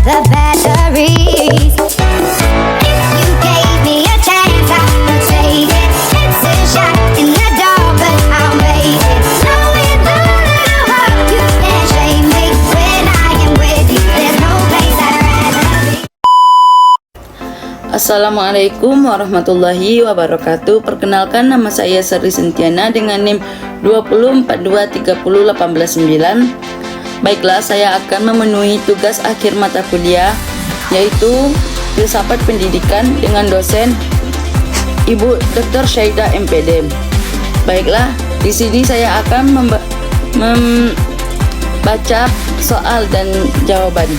the batteries. If you gave me a chance, I would take it. It's a shot in the dark, but I'll make it. Knowing the little hope, you can't shame me. When I am with you, there's no place I'd rather be. Assalamualaikum warahmatullahi wabarakatuh. Perkenalkan, nama saya Sri Sintiana dengan NIM 204230189. Baiklah, saya akan memenuhi tugas akhir mata kuliah, yaitu filsafat pendidikan dengan dosen Ibu Dr. Syahidah MPD. Baiklah, di sini saya akan membaca soal dan jawaban.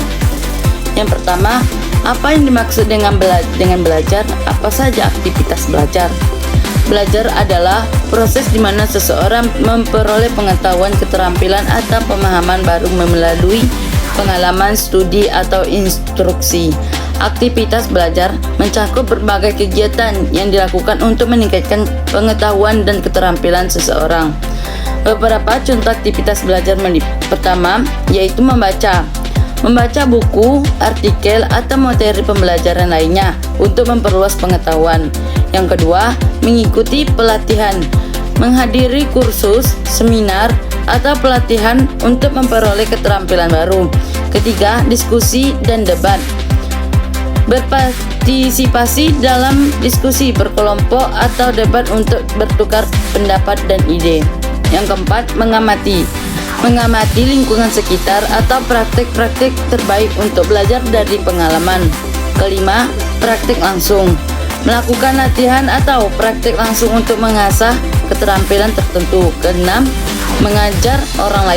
Yang pertama, apa yang dimaksud dengan belajar? Apa saja aktivitas belajar? Belajar adalah proses di mana seseorang memperoleh pengetahuan, keterampilan, atau pemahaman baru melalui pengalaman, studi, atau instruksi. Aktivitas belajar mencakup berbagai kegiatan yang dilakukan untuk meningkatkan pengetahuan dan keterampilan seseorang. Beberapa contoh aktivitas belajar pertama yaitu membaca buku, artikel, atau materi pembelajaran lainnya untuk memperluas pengetahuan. Yang kedua, mengikuti pelatihan, menghadiri kursus, seminar, atau pelatihan untuk memperoleh keterampilan baru. Ketiga, diskusi dan debat, berpartisipasi dalam diskusi berkelompok atau debat untuk bertukar pendapat dan ide. Yang keempat, mengamati lingkungan sekitar atau praktik-praktik terbaik untuk belajar dari pengalaman. Kelima, praktik langsung, melakukan latihan atau praktik langsung untuk mengasah keterampilan tertentu. Keenam, mengajar orang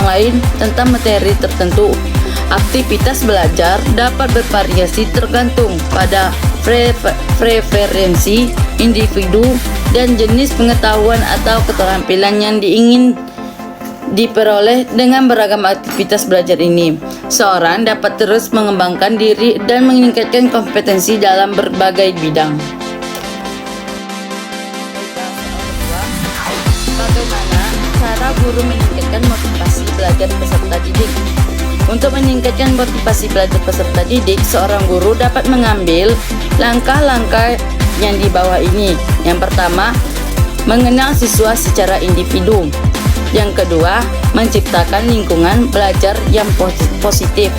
lain tentang materi tertentu. Aktivitas belajar dapat bervariasi tergantung pada preferensi individu dan jenis pengetahuan atau keterampilan yang diperoleh. Dengan beragam aktivitas belajar ini, seorang dapat terus mengembangkan diri dan meningkatkan kompetensi dalam berbagai bidang. Bagaimana cara guru meningkatkan motivasi belajar peserta didik? Untuk meningkatkan motivasi belajar peserta didik, seorang guru dapat mengambil langkah-langkah yang di bawah ini. Yang pertama, mengenal siswa secara individu. Yang kedua, menciptakan lingkungan belajar yang positif.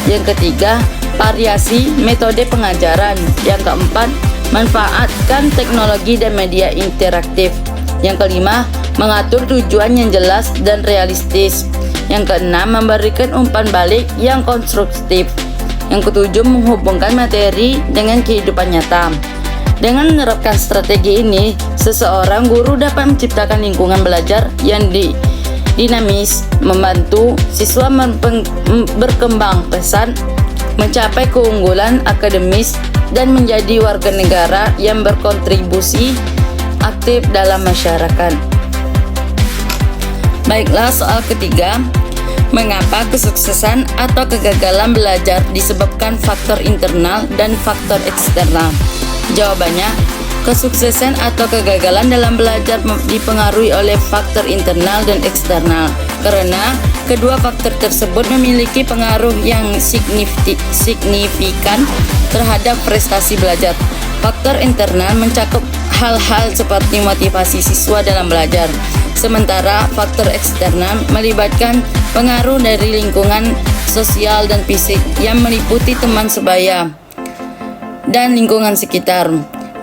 Yang ketiga, variasi metode pengajaran. Yang keempat, manfaatkan teknologi dan media interaktif. Yang kelima, mengatur tujuan yang jelas dan realistis. Yang keenam, memberikan umpan balik yang konstruktif. Yang ketujuh, menghubungkan materi dengan kehidupan nyata. Dengan menerapkan strategi ini, seseorang guru dapat menciptakan lingkungan belajar yang dinamis, membantu siswa berkembang pesat, mencapai keunggulan akademis, dan menjadi warga negara yang berkontribusi aktif dalam masyarakat. Baiklah, soal ketiga, mengapa kesuksesan atau kegagalan belajar disebabkan faktor internal dan faktor eksternal? Jawabannya, kesuksesan atau kegagalan dalam belajar dipengaruhi oleh faktor internal dan eksternal, karena kedua faktor tersebut memiliki pengaruh yang signifikan terhadap prestasi belajar. Faktor internal mencakup hal-hal seperti motivasi siswa dalam belajar, sementara faktor eksternal melibatkan pengaruh dari lingkungan sosial dan fisik yang meliputi teman sebaya dan lingkungan sekitar.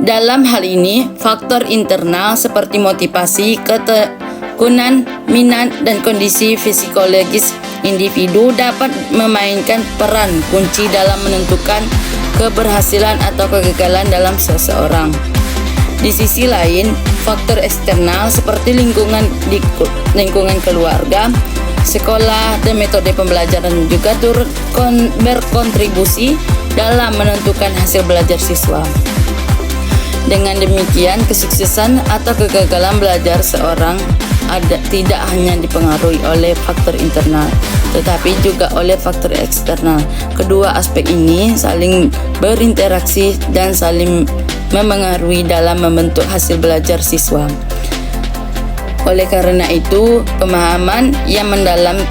Dalam hal ini, faktor internal seperti motivasi, ketekunan, minat, dan kondisi psikologis individu dapat memainkan peran kunci dalam menentukan keberhasilan atau kegagalan dalam seseorang. Di sisi lain, faktor eksternal seperti lingkungan keluarga, sekolah, dan metode pembelajaran juga turut berkontribusi dalam menentukan hasil belajar siswa. Dengan demikian, kesuksesan atau kegagalan belajar seorang tidak hanya dipengaruhi oleh faktor internal, tetapi juga oleh faktor eksternal. Kedua aspek ini saling berinteraksi dan saling memengaruhi dalam membentuk hasil belajar siswa. Oleh karena itu, pemahaman yang mendalam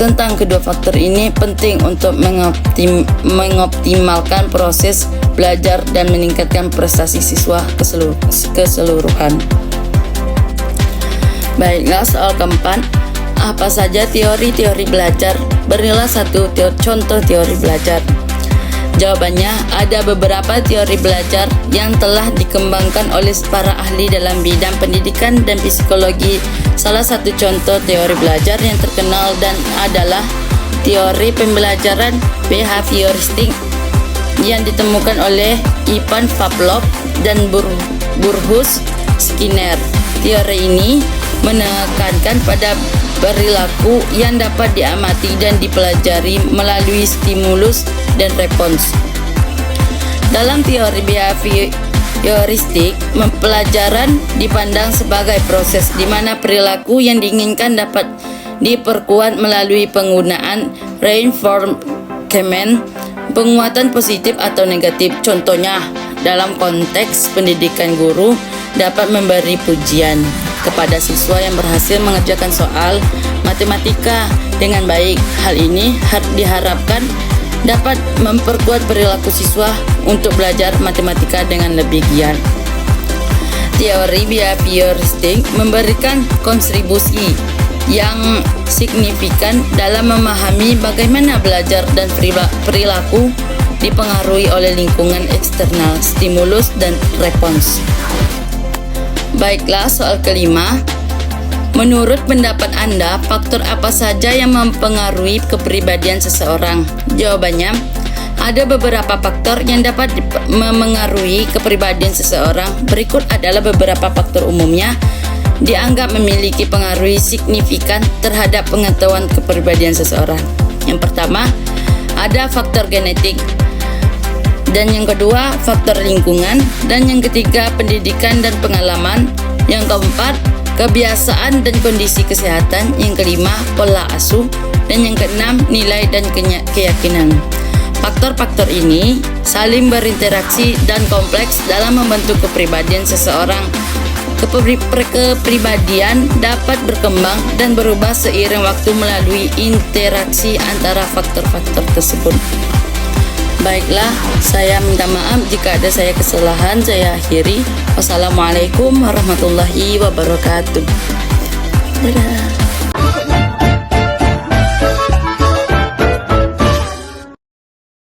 tentang kedua faktor ini penting untuk mengoptimalkan proses belajar dan meningkatkan prestasi siswa keseluruhan. Baiklah, soal keempat, apa saja teori-teori belajar? Berilah satu contoh teori belajar. Jawabannya, ada beberapa teori belajar yang telah dikembangkan oleh para ahli dalam bidang pendidikan dan psikologi. Salah satu contoh teori belajar yang terkenal dan adalah teori pembelajaran behavioristik yang ditemukan oleh Ivan Pavlov dan Bruce Skinner. Teori ini menekankan pada perilaku yang dapat diamati dan dipelajari melalui stimulus dan respons. Dalam teori behavioristik, pelajaran dipandang sebagai proses di mana perilaku yang diinginkan dapat diperkuat melalui penggunaan reinforcement, penguatan positif atau negatif. Contohnya, dalam konteks pendidikan, guru dapat memberi pujian kepada siswa yang berhasil mengerjakan soal matematika dengan baik. Hal ini diharapkan dapat memperkuat perilaku siswa untuk belajar matematika dengan lebih giat. Teori behavioristik memberikan kontribusi yang signifikan dalam memahami bagaimana belajar dan perilaku dipengaruhi oleh lingkungan eksternal, stimulus dan respons. Baiklah, soal kelima. Menurut pendapat Anda, faktor apa saja yang mempengaruhi kepribadian seseorang? Jawabannya, ada beberapa faktor yang dapat memengaruhi kepribadian seseorang. Berikut adalah beberapa faktor umumnya dianggap memiliki pengaruh signifikan terhadap pengetahuan kepribadian seseorang. Yang pertama, ada faktor genetik. Dan yang kedua, faktor lingkungan. Dan yang ketiga, pendidikan dan pengalaman. Yang keempat, kebiasaan dan kondisi kesehatan. Yang kelima, pola asuh. Dan yang keenam, nilai dan keyakinan. Faktor-faktor ini saling berinteraksi dan kompleks dalam membentuk kepribadian seseorang. Kepribadian dapat berkembang dan berubah seiring waktu melalui interaksi antara faktor-faktor tersebut. Baiklah, saya minta maaf jika ada saya kesalahan. Saya akhiri. Wassalamualaikum warahmatullahi wabarakatuh. Dadah.